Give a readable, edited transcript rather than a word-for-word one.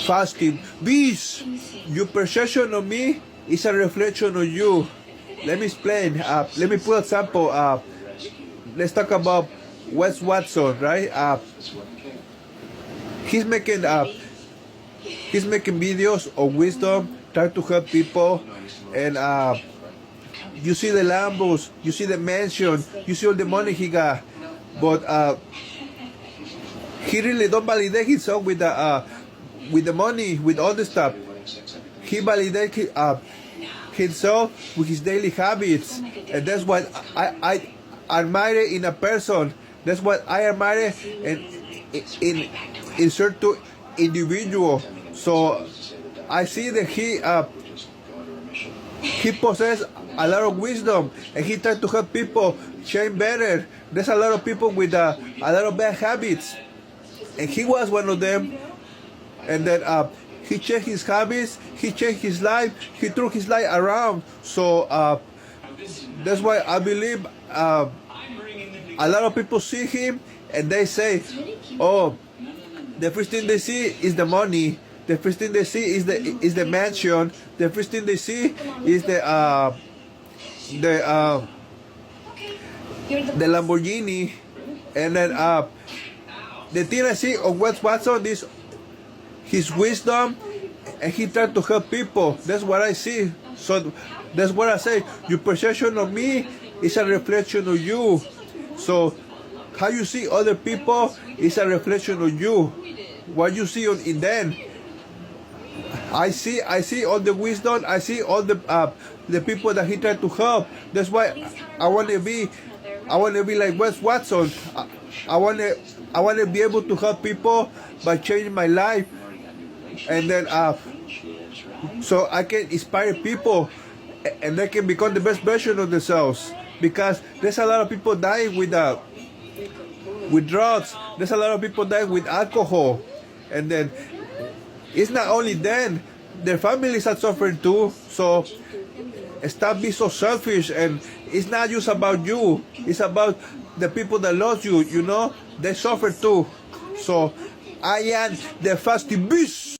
fasting. Beast, your perception of me is a reflection of you. Let me explain. Let me put a sample. Let's talk about Wes Watson, right? He's making videos of wisdom, trying to help people, and you see the Lambos, you see the mansion, you see all the money he got, but he really don't validate himself with the money, with all the stuff. He validates himself with his daily habits, and that's what I admire in a person. That's what I admire in certain individual. So I see that he possesses a lot of wisdom, and he tries to help people change better. There's a lot of people with a lot of bad habits, and he was one of them. And then he changed his habits, he changed his life, he threw his life around. So that's why I believe a lot of people see him and they say, oh, the first thing they see is the money. The first thing they see is the mansion. The first thing they see is the Lamborghini. And then the thing I see of Wes Watson is his wisdom, and he tried to help people. That's what I see. So that's what I say. Your perception of me is a reflection of you. So how you see other people is a reflection of you. What you see in them. I see all the wisdom. I see all the people that he tried to help. That's why I want to be like Wes Watson. I want to be able to help people by changing my life, and then so I can inspire people, and they can become the best version of themselves. Because there's a lot of people dying with drugs. There's a lot of people dying with alcohol, and then it's not only them, their families are suffering too. So stop being so selfish, and it's not just about you, it's about the people that love you, you know, they suffer too. So I am the fasting beast.